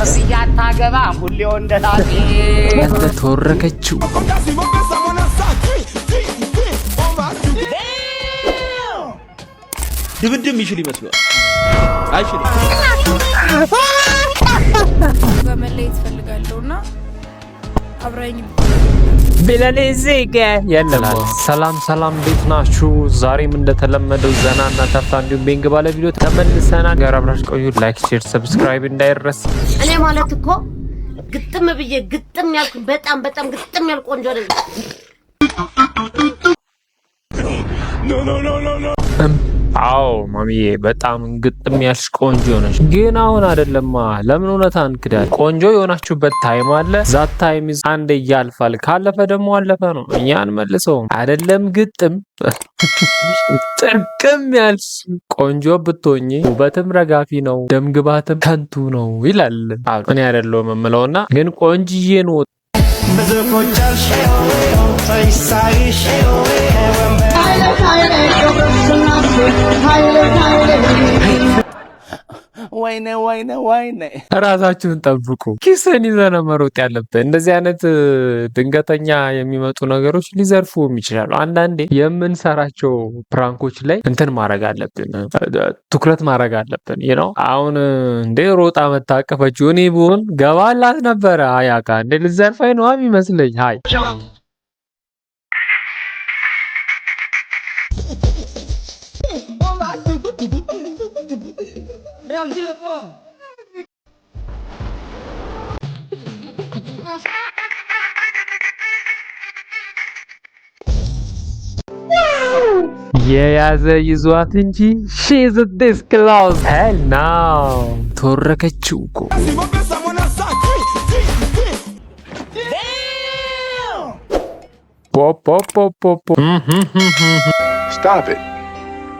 አርስያ ታገባ ሁሌው እንደታጤ ተወረከችው ድብድብ ይችል ይመስላል አይችልም በመለየት ፈልጋለሁና አብራኝ ቢለኔዚጋ ያለላል ሰላም ቤት ናችሁ ዛሬም እንደተለመደው ዘናና ተፍታ እንዲሁም ቤንግ ባለ ቪዲዮ ተመልሰናል ጋር አብራችሁ ቆዩ ላይክ ሼር ሰብስክራይብ እንዳይረስ እኔ ማለት እኮ ግጥም ብዬ ግጥም ያልኩ በጣም ግጥም ያልኩ ቆንጆ ነኝ ኖ አዎ ማሚዬ በጣም ግጥም ያልሽ ቆንጆ ነሽ ግን አሁን አይደለማ ለምን እውነት አንክዳል ቆንጆ የሆናችሁበት ታይም አለ ዛት ታይም አንዴ ያልፋል ካለፈ ደግሞ አለፈ ነው እኛን መልሰው አይደለም ግጥም ጥቅም ያልሽ ቆንጆ ብትሆኚ ውበትም ረጋፊ ነው ደምግባትም ከንቱ ነው ይላል እኔ አይደለም የምለውና ግን ቆንጅዬ ነው በዘፎቻሽ ታይሳይሽ ወይኔ ራሳችሁን ጠብቁ ኪስን ይዘን መሮጥ ያለብን እንደዚህ አይነት ድንገተኛ የሚመጡ ነገሮች ሊዘርፉም ይችላሉ አንዳንዴ የምንሰራቸው ፕራንኮች ላይ እንትን ማድረግ አለብን ትኩረት ማድረግ አለብን አሁን እንደ ሮጣ መታቀፈችው እኔ ብሆን ገባላት ነበረ አያካ እንደ ልዘርፋይ ነው የሚመስለኝ ሃይ የያዘ ይዟት እንጂ she's a disclose hell no ተወረከችው እኮ ፖፖፖፖ Stop it.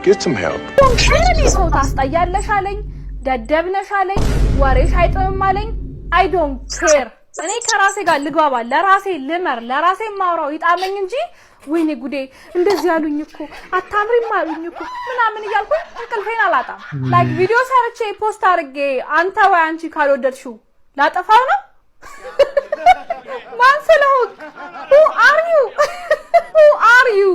Get some help. ከኔ ሰው ታስጠያለሽ አለኝ ደደብነሽ አለኝ ወሬሽ አይጥምም አለኝ I don't care እኔ ከራሴ ጋር ልግባባ ለራሴ ልመር ለራሴ ማውራው ይጣመኝ እንጂ ወይኔ ጉዴ እንደዚህ ያሉኝ እኮ አታምሪም አሉኝ እኮ ምናምን እያልኩ እንቅልፌን አላጣም ላይክ ቪዲዮ ሰርቼ ፖስት አድርጌ አንተ ወይ አንቺ ካልወደድሽው ላጠፋው ነው ማን ስለሆንክ who are you who are you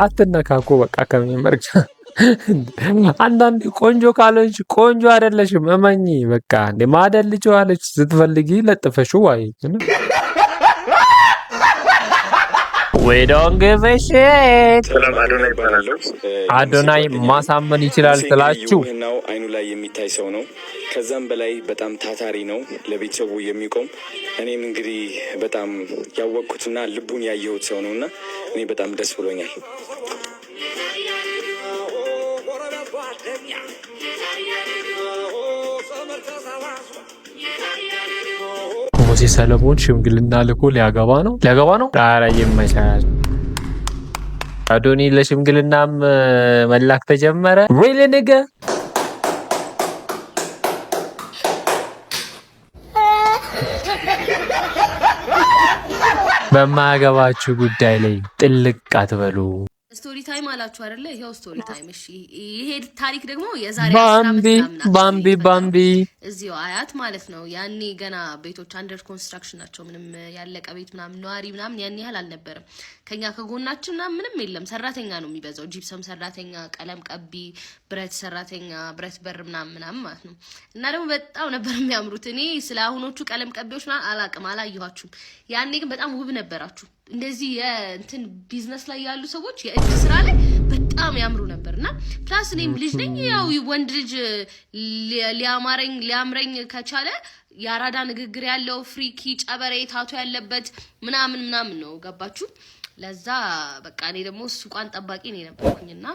አትነካኩ በቃ ከመመርጫ አንዳንዴ ቆንጆ ካለች ቆንጆ አይደለሽም እመኚ በቃ እንደ ማደልጭው አለች ስትፈልጊ ለጥፈሽው አይ we don't give a shit ሰላም አዶናይ ይባላል አዶናይ ማሳመን ይችላል ትላችሁ ነው አይኑ ላይ የሚታይ ሰው ነው ከዛም በላይ በጣም ታታሪ ነው ለቤተሰቡ የሚቆም እኔም እንግዲህ በጣም ያወቅኩትና ልቡን ያየሁት ሰው ነውና እኔ በጣም ደስ ብሎኛል ሙሴ ሰለሞን ሽምግልና ልኮ ሊያገባ ነው ዳራ የማይቻል አዶኒ ለሽምግልናም መላክ ተጀመረ really nigga በማያገባችሁ ጉዳይ ላይ ጥልቅ አትበሉ ስቶሪ ታይም አላችሁ አይደለ ይሄው ስቶሪ ታይም እሺ ይሄ ታሪክ ደግሞ የዛሬ ባምቢ እዚሁ አያት ማለት ነው ያኔ ገና ቤቶች አንደር ኮንስትራክሽን ናቸው ምንም ያለቀ ቤት ምናምን ነዋሪ ምናምን ያን ያህል አልነበረም ከኛ ከጎናችን ምንም የለም ሰራተኛ ነው የሚበዛው ጂፕሰም ሰራተኛ ቀለም ቀቢ ብረት ሰራተኛ ብረት በር ምናምን ማለት ነው እና ደግሞ በጣም ነበር የሚያምሩት እኔ ስለ አሁኖቹ ቀለም ቀቢዎች አላቅም አላየኋችሁም ያኔ ግን በጣም ውብ ነበራችሁ እንደዚህ የእንትን ቢዝነስ ላይ ያሉ ሰዎች የእጅ ስራ ላይ በጣም ያምሩ ነበርና ፕላስ እኔም ልጅ ነኝ ያው ወንድ ልጅ ሊያምረኝ ከቻለ ያራዳ ንግግር ያለው ፍሪኪ ጨበሬ ታቶ ያለበት ምናምን ነው ገባችሁ ለዛ በቃ እኔ ደግሞ ሱቋን ጠባቂ ነኝ ነበርኩኝና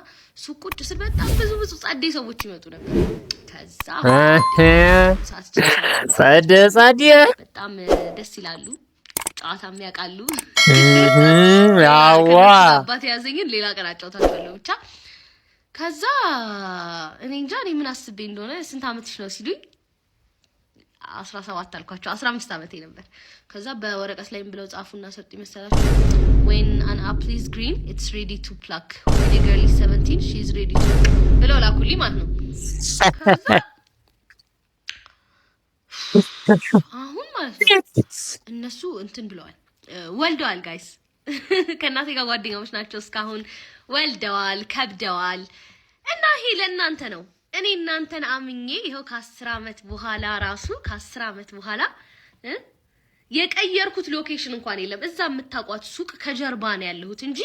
ሱቅ ቁጭ ስል በጣም ብዙ ጻዴ ሰዎች ይመጡ ነበር ከዛ ጻዴ በጣም ደስ ይላሉ ጫታም ያቃሉ ያዋ አባቴ ያዘኝን ሌላ ቀን አጫውታችኋለሁ ብቻ ከዛ እኔ እንጃ እኔ ምን አስቤ እንደሆነ ስንት አመትሽ ነው ሲሉኝ 17 አልኳቸው 15 ዓመቴ ነበር። ከዛ በወረቀት ላይ ብለው ጻፉና ሰጡ ይመስላችሁ when an apple is green it's ready to pluck when a girl is 17 she is ready to ብለው ላኩልኝ ማለት ነው። አሁን ማለት ነው እነሱ እንትን ብለዋል ወልደዋል ጋይስ ከእናቴ ጋር ጓደኛሞች ናቸው እስካሁን ወልደዋል ከብደዋል እና ይሄ ለእናንተ ነው እኔ እናንተን አምኜ ይሄው ከ10 ዓመት በኋላ ራሱ ከ10 ዓመት በኋላ የቀየርኩት ሎኬሽን እንኳን የለም እዛ የምታቋት ሱቅ ከጀርባ ነው ያለሁት እንጂ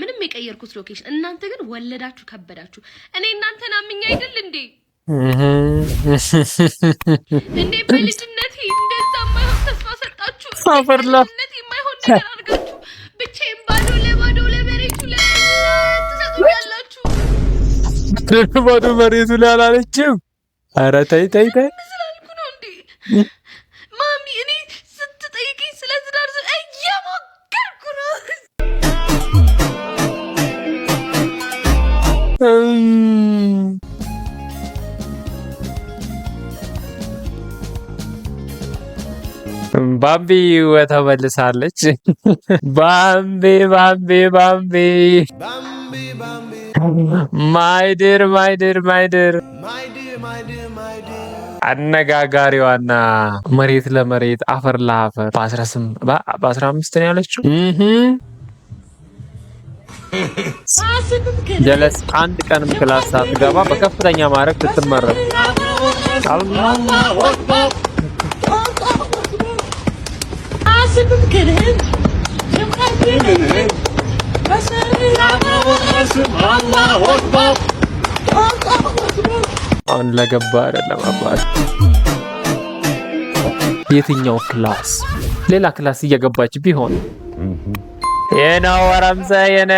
ምንም የቀየርኩት ሎኬሽን እናንተ ግን ወለዳችሁ ከበዳችሁ እኔ እናንተን አምኜ አይደል እንዴ እንዴ በልጅነቴ እንደዛ ማይሆን ተስፋ ሰጣችሁ በልጅነቴ ማይሆን ነገር አድርጋችሁ ብቻዬን ባዶ ለመሬቱ ትሰጡኛላችሁ ባዶ መሬቱ ላይ አላለችም ኧረ ተይ ስላልኩ ነው እንዴ ማሚ እኔ ስትጠይቀኝ ስለ ትዳር እየሞከርኩ ነው ባምቢ ተመልሳለች ባምቢ ማይድር አነጋጋሪዋና መሬት ለመሬት አፈር ለአፈር በ15 ነው ያለችው ጀለስ አንድ ቀንም ክላስ ሳትገባ በከፍተኛ ማዕረግ ትመረቅ አሁን ለገባ አይደለም አባል የትኛው ክላስ ሌላ ክላስ እየገባች ቢሆን የነው ወራምዛ የነ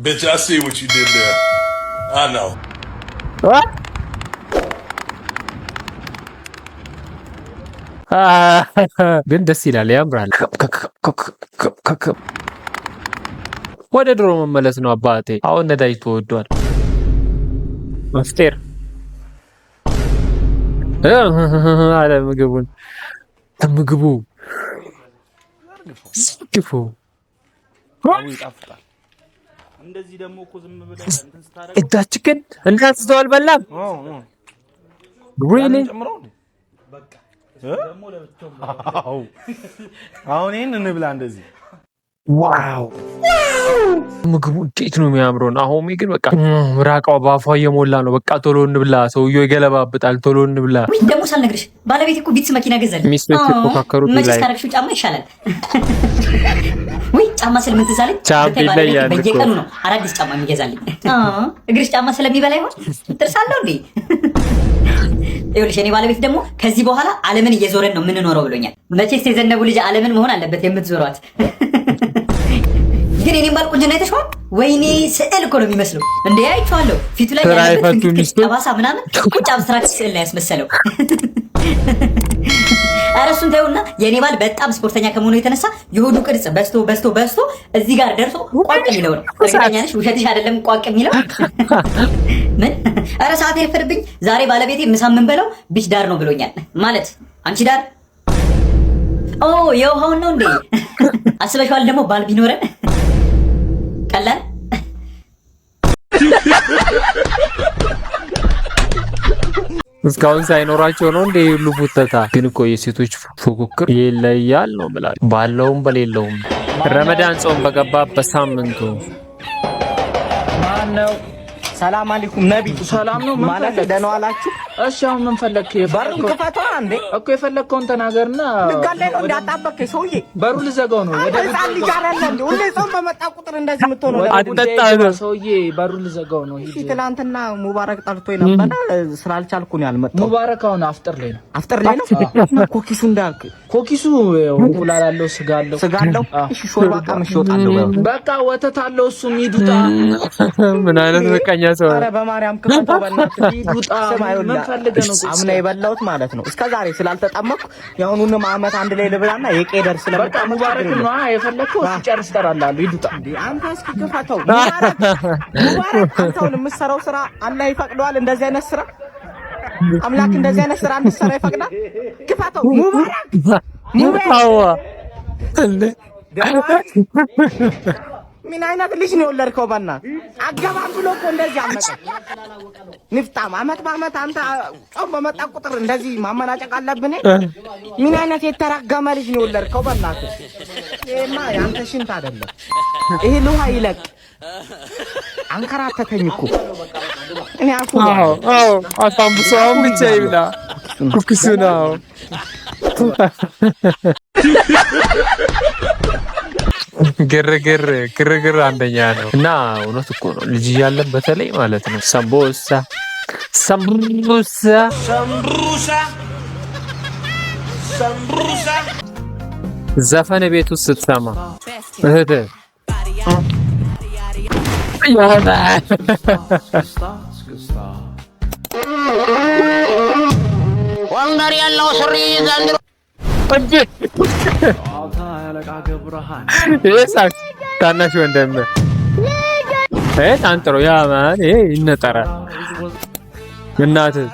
Bitch, I see what you did there. I know. ግን ደስ ይላል ያምራል ወደ ድሮ መመለስ ነው አባቴ አሁን ነዳጅ ተወዷል መፍጠር አለ ምግቡ ስኪፉ ይጣፍጣል እንደዚህ ደግሞ እኮ ዝም ብለህ እንትን ስታረግ እዳችከን እንዳትስተዋል በላም really በቃ ደግሞ ለብቻው አሁን ይሄን እንብላ እንደዚህ ዋው ምግቡ እንዴት ነው የሚያምረው አሁን ግን በቃ ምራቃው ባፏ እየሞላ ነው በቃ ቶሎ እንብላ ሰውዬው ይገለባብጣል ቶሎ እንብላ ወይ ደግሞ ሳልነግርሽ ባለቤቴ እኮ ቢትስ መኪና ገዛልኝ ሚስቶች ተፎካከሩ ላይ ካረክሹ ጫማ ይሻላል ወይ ጫማ ስለምን ትዛለኝ በየቀኑ ነው አዳዲስ ጫማ የሚገዛልኝ እግርሽ ጫማ ስለሚበላ ይሆን ጥርሳለሁ እንዴ ይኸውልሽ የኔ ባለቤት ደግሞ ከዚህ በኋላ ዓለምን እየዞረን ነው የምንኖረው ብሎኛል መቼስ የዘነቡ ልጅ ዓለምን መሆን አለበት የምትዞሯት ግን እኔም ባልቁንጅና አይተሽዋል ወይኔ ስዕል እኮ ነው የሚመስለው እንዴ አይቼዋለሁ ፊቱ ላይ ያለበት ጠባሳ ምናምን ቁጭ አብስትራክት ስዕል ላይ ያስመሰለው አረሱን ታዩና የኔ ባል በጣም ስፖርተኛ ከመሆኑ የተነሳ የሆዱ ቅርጽ በስቶ እዚህ ጋር ደርሶ ቋቅ የሚለው ነው እርግጠኛ ነሽ ውሸትሽ አይደለም ቋቅ የሚለው ምን አረ ሰዓት ይፈርብኝ ዛሬ ባለቤቴ ምሳ ምን በለው ቢች ዳር ነው ብሎኛል ማለት አንቺ ዳር የውሃውን ነው እንዴ አስበሽዋል ደግሞ ባል ቢኖረን ቀላል እስካሁን ሳይኖራቸው ነው እንደ ሁሉ ፉተታ ግን እኮ የሴቶች ፉክክር ይለያል ነው ማለት ባለውም በሌለውም ረመዳን ጾም በገባበት ሳምንቱ ማነው ሰላም አለይኩም ነቢ ሰላም ነው ማለት ደህና ዋላችሁ እሺ አሁን ምን ፈለክ በሩን ክፈቷ እንዴ እኮ የፈለከውን ተናገርና ልጋለይ ነው እንዳጣበከ ሰውዬ በሩ ልዘጋው ነው ወደ ጻል ይጋራል እንዴ ሁሌ ጾም በመጣ ቁጥር እንደዚህ የምትሆነው አጥጣጣ ሰውዬ በሩ ልዘጋው ነው ሂድ ትላንትና ሙባረክ ጠርቶኝ ነበር ስላልቻልኩ ነው ያልመጣው ሙባረክ አሁን አፍጥር ላይ ነው ኮኪሱ እንዳልክ ኮኪሱ እንቁላል አለው ስጋ አለው እሺ ሾርባ ቀምሽ ወጣለሁ በቃ ወተት አለው እሱ ሚዱጣ ምን አይነት በቃኛ ሰው አረ በማርያም ክፈተው በእናትህ ሚዱጣ ምን ፈልገህ ነው አምና የበላሁት ማለት ነው እስከዛሬ ስላልተጠመቅኩ ያሁኑንም አመት አንድ ላይ ልብላና የቄደር ስለመጣ ሙባረክ ነው የፈለከው ሲጨርስ ተራላሉ ይዱጣ አንተ እስኪ ክፈተው ሙባረክ አንተውን የምትሰራው ስራ አላህ ይፈቅደዋል እንደዚህ አይነት ስራ አምላክ እንደዚህ አይነት ስራ እንድትሰራ ይፈቅዳል? ክፋተው ሙባረክ እንዴ ምን አይነት ልጅ ነው የወለድከው? በእናትህ አገባም ብሎ እኮ እንደዚህ አመጣ። ንፍጣም አመት በአመት አንተ ጾም በመጣ ቁጥር እንደዚህ ማመናጨቅ አለብን? ምን አይነት የተረገመ ልጅ ነው የወለድከው? በእናትህ ይሄማ ያንተ ሽንት አይደለም። ይሄ ውሃ ይለቅ። አንከራተተኝ እኮ እኔ አልኩ። አዎ አሳምቡሳውን ብቻ ይብላ ኩኩሱ ነው። ግርግር አንደኛ ነው እና እውነት እኮ ነው። ልጅ እያለን በተለይ ማለት ነው ሰምቡሳ ዘፈን ቤት ውስጥ ስትሰማ እህት ወንበር ያለው ሱሪ ዘንድሮ ይሳክ ታናሽ ወንድም አንጥሮ ያ ማን ይነጠራል። እናትህ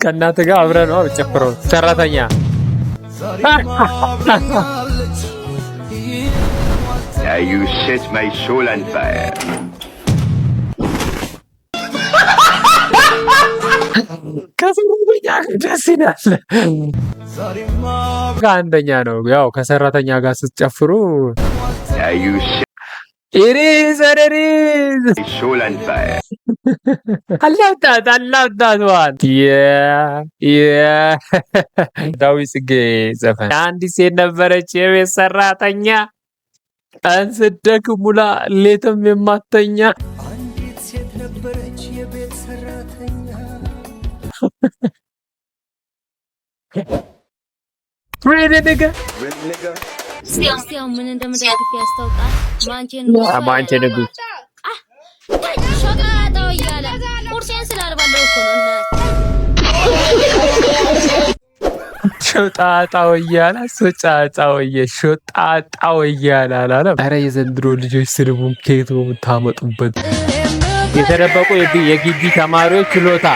ከእናትህ ጋር አብረህ ነው ጨፍረው ሰራተኛ You set my soul on fire. ከሰራተኛ ደስ ይላል። አንደኛ ነው ያው ከሰራተኛ ጋር ስትጨፍሩ ኢሪዝ soul on fire. አላውጣት ዋን ዳዊት ጽጌ ዘፈን አንዲት ሴት ነበረች የቤት ሰራተኛ ቀን ስትደክም ውላ ሌትም የማተኛ አንዲት ሴት ነበረች የቤት ሰራተኛ Really nigga? ሲያው ምን እንደምደግፍ ያስታውቃል። ማንቼ ንጉስ ሾቃጣው እያለ ቁርሴን ስላልባለው እኮ ነው። ሾጣጣው እያለ አላለም። ኧረ የዘንድሮ ልጆች ስድቡን ከየት ነው የምታመጡበት? የተደበቁ የግቢ ተማሪዎች ችሎታ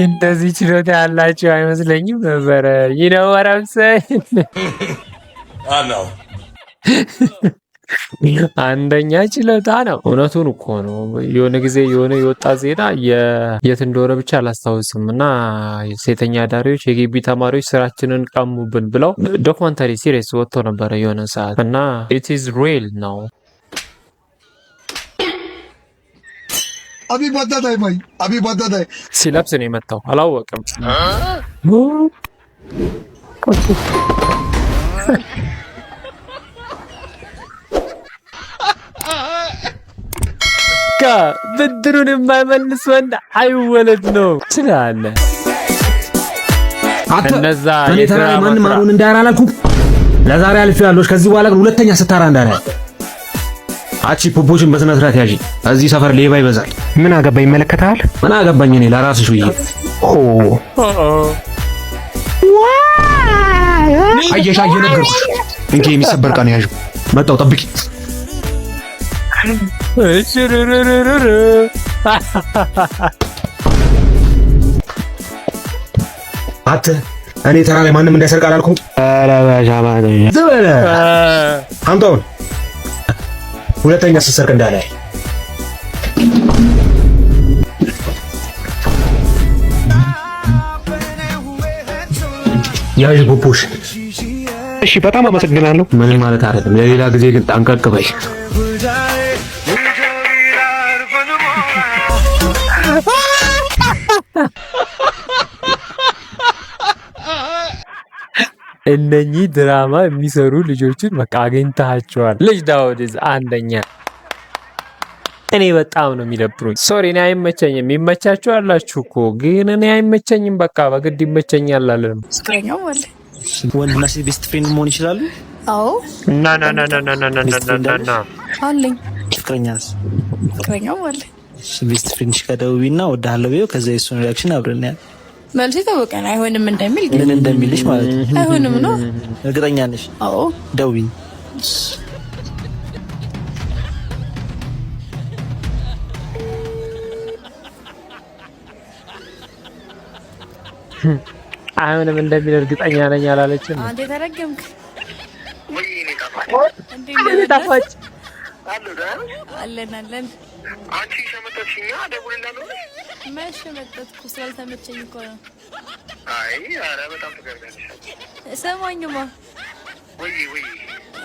እንደዚህ ችሎታ ያላቸው አይመስለኝም ነበረ። ይነወራምሰይ አንደኛ ችሎታ ነው። እውነቱን እኮ ነው። የሆነ ጊዜ የወጣ ዜና የት እንደሆነ ብቻ አላስታውስም እና ሴተኛ አዳሪዎች የግቢ ተማሪዎች ስራችንን ቀሙብን ብለው ዶክመንታሪ ሲሪየስ ወጥቶ ነበረ የሆነ ሰዓት እና it is real ነው። ሲለብስ ነው የመጣው አላወቅም። ብድሩን የማይመልስ ወንድ አይወለድ ነው ትላለህ። እነዛ እኔ ተራራ ማንም አሁን እንዳያራላችሁ ለዛሬ አልፌያለሁ። ከዚህ በኋላ ግን ሁለተኛ ስታራ እንዳለ አቺ ፖፖችን በስነ ስርዓት ያዢ። እዚህ ሰፈር ሌባ ይበዛል። ምን አገባ ይመለከታል። ምን አገባኝ እኔ ለራስሽ ብዬ አየሻ እየነገርኩሽ እንዴ የሚሰበር ቀን ያዥ መጣው ጠብቂ። አተ እኔ ተራ ላይ ማንም እንዳይሰርቅ አላልኩም። ዘበለ አንተው ሁለተኛ ስትሰርቅ እንዳለ ያዥ ፖፖሽ። እሺ በጣም አመሰግናለሁ። ምንም ማለት አይደለም። ለሌላ ጊዜ ግን ጠንቀቅ በይ። እነኚህ ድራማ የሚሰሩ ልጆችን በቃ አግኝታቸዋል። ልጅ ዳውድ አንደኛ። እኔ በጣም ነው የሚደብሩኝ። ሶሪ እኔ አይመቸኝም። ይመቻችሁ አላችሁ እኮ ግን እኔ አይመቸኝም። በቃ በግድ ይመቸኛል አላለም። ፍቅረኛው አለ። ወንድና ሴት ቤስት ፍሬንድ መሆን ይችላሉ? አዎ። ና አለኝ። ፍቅረኛስ? ፍቅረኛው አለ። ቤስት ፍሬንድሽ ጋር ደውዪና እወድሃለሁ በይው። ከዛ የእሱን ሪአክሽን አብረን ያለ መልስ ይታወቃል። አይሆንም እንደሚል ምን እንደሚልሽ ማለት ነው። አይሆንም ነው። እርግጠኛ ነሽ? አዎ ደውይ። አይሆንም እንደሚል እርግጠኛ ነኝ አላለችም። አንተ ተረገምክ። ጣፋጭ አለን አንቺ ሸመተሽኛ ደውልላለሁ። መቼ መጠጥኩ ስላልተመቸኝ እኮ ነው። አይ ኧረ በጣም ትገርሚያለሽ። ሰማኝማ ወይ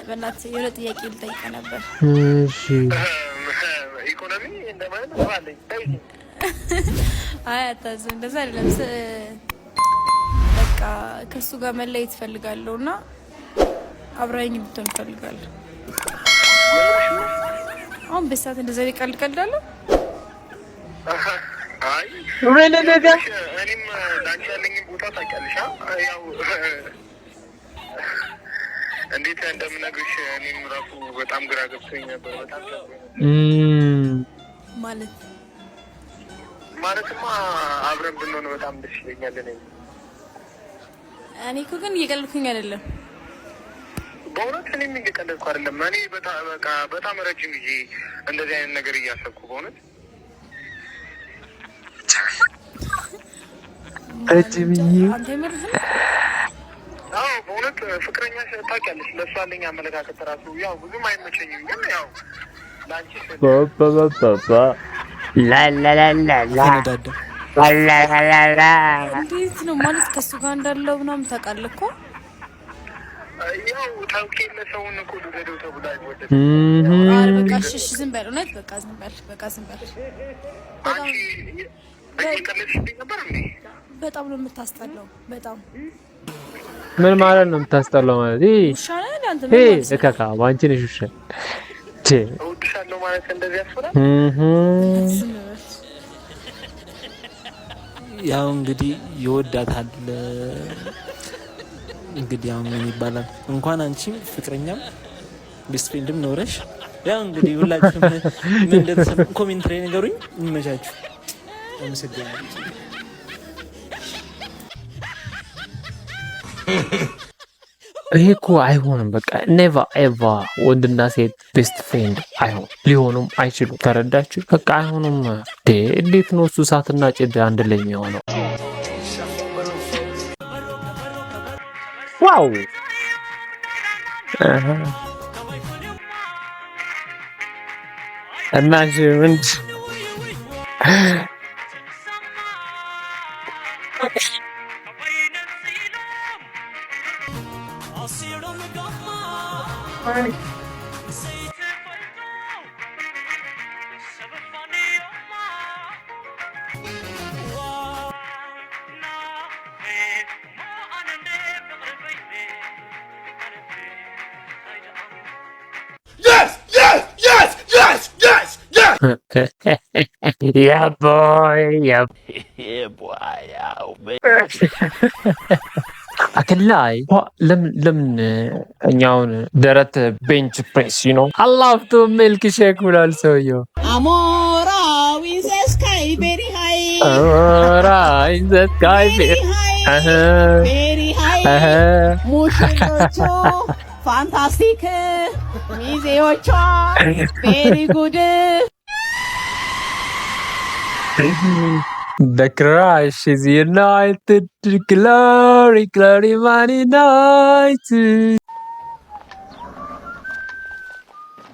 በእናትህ የሆነ ጥያቄ ልጠይቅ ነበር። እሺ ኢኮኖሚ እንደማለት አለኝ። አይ አታዝም፣ እንደዛ አይደለም። በቃ ከሱ ጋር መለየት እፈልጋለሁና አብራኝ ብትሆን እፈልጋለሁ። አሁን በሰዓት እንደዛ ይቀልቀልዳለሁ። አይ ምን ነገር እኔም ላንቺ ያለኝ ቦታ ታውቂያለሽ። ያው እንዴት እንደምነግርሽ እኔም ራሱ በጣም ግራ ገብቶኝ ነበር። በጣም ማለትማ አብረን ብንሆን በጣም ደስ ይለኛል። እኔ እኮ ግን እየቀለድኩኝ አይደለም። በእውነት እኔም እየቀለድኩ አይደለም። እኔ በጣም ረጅም ጊዜ እንደዚህ አይነት ነገር እያሰብኩ በእውነት ረጅም ጊዜ በእውነት ፍቅረኛ ታውቂያለሽ። ለእሷ አለኝ አመለካከት ራሱ ያው ብዙም አይመቸኝም፣ ግን ያው ለአንቺ እንዴት ነው ማለት ከሱ ጋር እንዳለው ምናምን ታውቃለህ እኮ ያው ታውቂለ ሰውን እኮ ልደደው ተብሎ አይወደድም። በቃ እሺ ዝም በል እውነት በቃ ዝም በል በጣም ነው የምታስጠላው። በጣም ምን ማለት ነው የምታስጠላው? ማለት ውሻ ነህ አንተ። ምን ማለት ነው? እከካ አንቺ ነሽ ውሻ። እወድሻለሁ ማለት እንደዚህ ያስፈራል። ያው እንግዲህ ይወዳታል። እንግዲህ ያው ምን ይባላል እንኳን አንቺም ፍቅረኛም ቤስት ፍሬንድም ኖረሽ ያው እንግዲህ ሁላችሁም ምን እንደተሰማ ኮሜንት ላይ ንገሩኝ። ይመቻችሁ። አመሰግናለሁ። ይሄ እኮ አይሆንም። በቃ ኔቨር ኤቨር ወንድና ሴት ቤስት ፍሬንድ አይሆን ሊሆኑም አይችሉም። ተረዳችሁ? በቃ አይሆኑም። እንዴት ነው እሱ እሳትና ጭድ አንድ ላይ የሚሆነው? ዋው እና ምን Yeah, boy. Yeah, boy. አከላይ ለምን እኛውን ደረት ቤንች ፕሬስ ነው አላፍቶ ሚልክ ሼክ ብሏል ሰውየው። አሞራው ኢን ዘ ስካይ ቬሪ ሃይ ሙሽሮቹ ፋንታስቲክ ሚዜዎቿ ቬሪ ጉድ The crush is united, glory, glory, man united.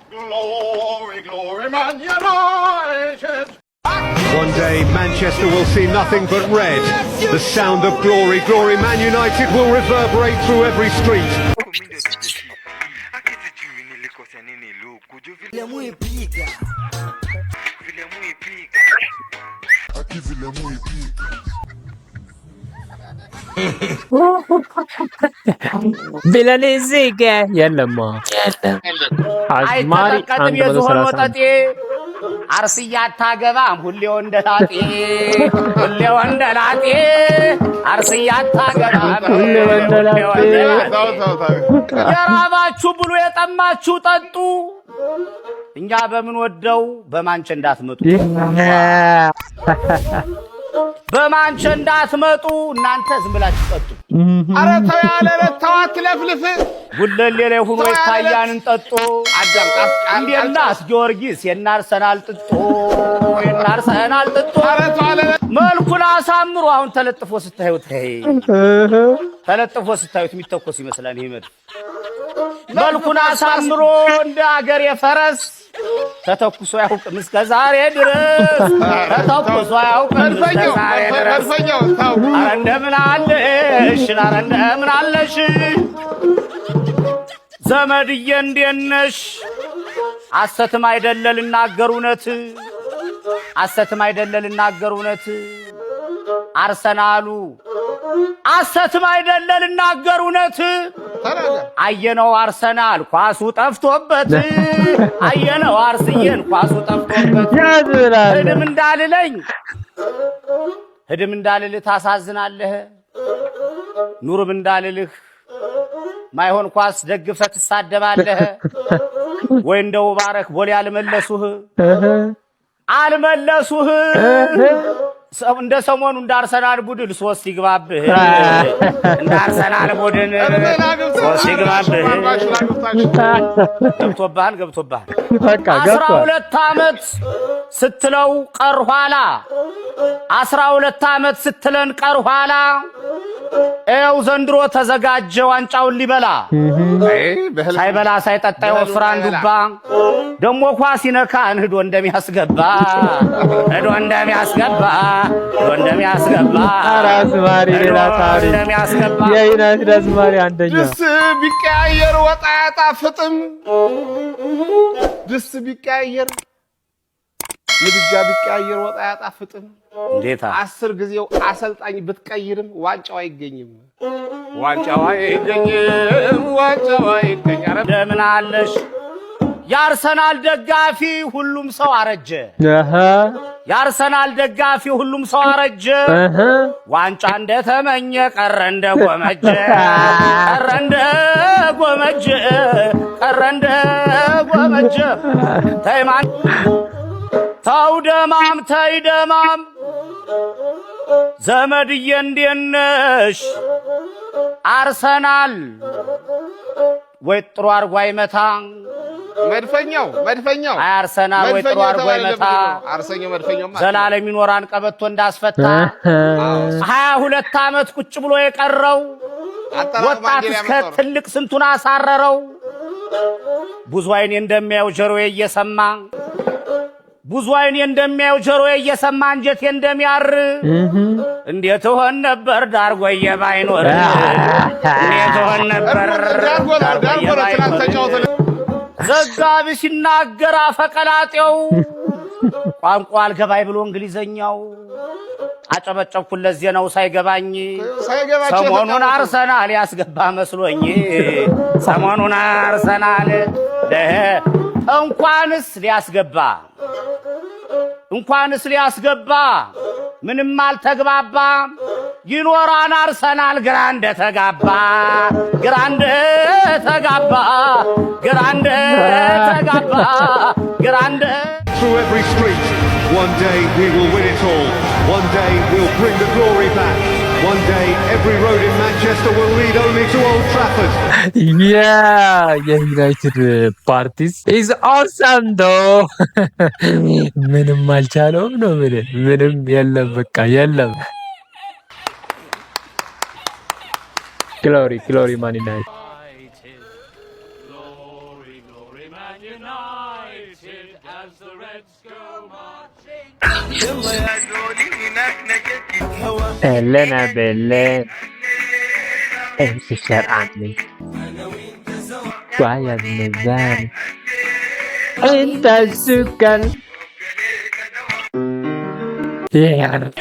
Glory, glory, man united. One day Manchester will see nothing but red. The sound of glory, glory, Man United will reverberate through every street. ቢለኔዚጋ የለማ አዝማሪ አይተቀጥም የዝሆን ወጠጤ አርስያ አታገባም ሁሌ ወንደላጤ አርስያ አታገባም ሁሌ ወንደላጤ የራባችሁ ብሉ የጠማችሁ ጠጡ እኛ በምን ወደው በማንቸ እንዳትመጡ በማንቸ እንዳትመጡ እናንተ ዝም ብላችሁ ጠጡ። ኧረ ተው ያለ ተው አትለፍልፍ። ጉለሌ ላይ ሆኖ ይታያንን ጠጡ። እንዴናስ ጊዮርጊስ የናርሰናል ጥጦ የናርሰናል ጥጦ መልኩን አሳምሮ አሁን ተለጥፎ ስታዩት ተለጥፎ ስታዩት የሚተኮስ ይመስላል። ይሄ መድፍ መልኩን አሳምሮ እንደ አገር የፈረስ ተተኩሶ ያውቅም እስከ ዛሬ ድረስ ተተኩሶ ያውቅም እስከ ዛሬ ድረስ። ኧረ እንደምን አለሽ ኧረ እንደምን አለሽ ዘመድዬ እንዴት ነሽ? ሐሰትም አይደለ ልናገር እውነት ሐሰትም አይደለ ልናገር እውነት አርሰናሉ ሐሰትም አይደለ ልናገር እውነት አየነው አርሰናል ኳሱ ጠፍቶበት አየነው አርስዬን ኳሱ ጠፍቶበት ህድም እንዳልልህ ታሳዝናለህ ኑርም እንዳልልህ ማይሆን ኳስ ደግፈህ ትሳደባለህ ወይ እንደው ባረክ ቦሌ አልመለሱህ እንደ ሰሞኑ እንደ አርሰናል ቡድን 3 ይግባብህ እንደ አርሰናል ቡድን 3 ይግባብህ ገብቶብሃል 12 ዓመት ስትለው ቀር ኋላ 12 ዓመት ስትለን ቀር ኋላ ኤው ዘንድሮ ተዘጋጀ ዋንጫውን ሊበላ ሳይበላ ሳይጠጣ ይወፍራን ዱባ ደሞ ኳስ ይነካን ሄዶ እንደሚያስገባ አራስ ማሪ ሌላ ታሪክ የዩናይትድ አዝማሪ አንደኛ ድስ ቢቀያየር ወጣ ያጣፍጥም ድስ ቢቀያየር ምድጃ ቢቀያየር ወጣ ያጣፍጥም እንዴታ 10 ጊዜው አሰልጣኝ ብትቀይርም ዋንጫው አይገኝም። እንደምን አለሽ የአርሰናል ደጋፊ ሁሉም ሰው አረጀ የአርሰናል ደጋፊ ሁሉም ሰው አረጀ ዋንጫ እንደተመኘ ቀረ እንደጎመጀ ተይማን ተይ ደማም ዘመድዬ እንዴት ነሽ አርሰናል ወይ ጥሩ አርጎ አይመታ መድፈኛው አርሰናል ወይ ጥሩ አርጎ አይመታ መድፈኛው ዘላለም ይኖራን ቀበቶ እንዳስፈታ 22 ዓመት ቁጭ ብሎ የቀረው ወጣት እስከ ትልቅ ስንቱን አሳረረው ብዙ አይኔ እንደሚያው ጆሮዬ እየሰማ ብዙ አይኔ እንደሚያው ጆሮዬ እየሰማ አንጀቴ እንደሚያር እንዴት ሆነ ነበር ዳርጎዬ ባይኖር እንዴት ሆነ ነበር ዘጋቢ ሲናገር አፈቀላጤው ቋንቋ አልገባይ ብሎ እንግሊዘኛው አጨበጨብኩለት ዜናው ሳይገባኝ ሰሞኑን አርሰናል ያስገባ መስሎኝ ሰሞኑን አርሰናል እንኳንስ ሊያስገባ ምንም አልተግባባ ይኖራን አርሰናል ግራ እንደተጋባ Through every street, one day we will win it all. One day we'll bring the glory back. One day every road in Manchester will lead only to Old Trafford. Yeah, United parties is awesome though. ምንም አልቻለውም ነው ምንም የለም በቃ የለም። ግሎሪ ማን ዩናይትድ لنا بالليل امشي شرعني شوية بالنسبة انت السكر يعني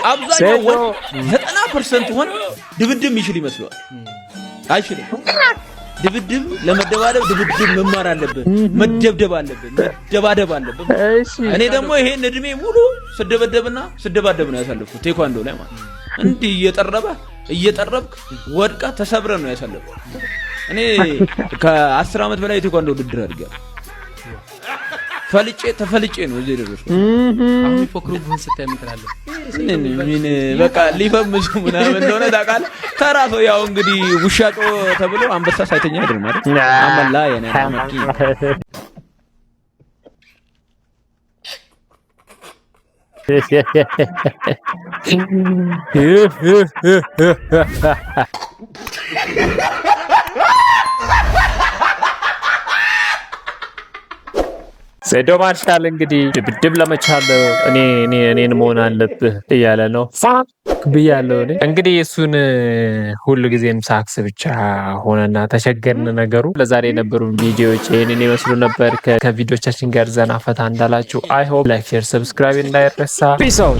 አብዛኛው 90% ሆነ ድብድብ ይችል ይመስለዋል። አይችልም። ድብድብ ለመደባደብ ድብድብ መማር አለብን፣ መደብደብ አለብን፣ መደባደብ አለብን። እኔ ደግሞ ይሄን እድሜ ሙሉ ስደባደብ ነው ያሳለፍኩት ቴኳንዶ ላይ ማለት እንዲህ እየጠረብክ ወድቃ ተሰብረ ነው ያሳለፍኩት። እኔ ከ10 ዓመት በላይ ቴኳንዶ ውድድር አድርጌያለሁ። ተፈልጬ ነው እዚህ ደረስኩት። አሁን ይፎክሩብህን ስታይ ምን ትላለህ? ምን በቃ ሊፈምሱ ምናምን እንደሆነ ታውቃለህ። ተራሶ ያው እንግዲህ ውሻጦ ተብሎ አንበሳ ሳይተኛ አይደል ማለት አመላ የኔ አመቂ ሴዶ ማርሻል እንግዲህ ድብድብ ለመቻል እኔን መሆን አለብህ እያለ ነው። ፋክ ብያለሁ። እንግዲህ እሱን ሁሉ ጊዜም ሳክስ ብቻ ሆነና ተቸገርን ነገሩ። ለዛሬ የነበሩ ቪዲዮዎች ይህንን ይመስሉ ነበር። ከቪዲዮቻችን ጋር ዘና ፈታ እንዳላችሁ አይ ሆፕ ላይክ፣ ሼር፣ ሰብስክራይብ እንዳይረሳ። ፒስ አውት።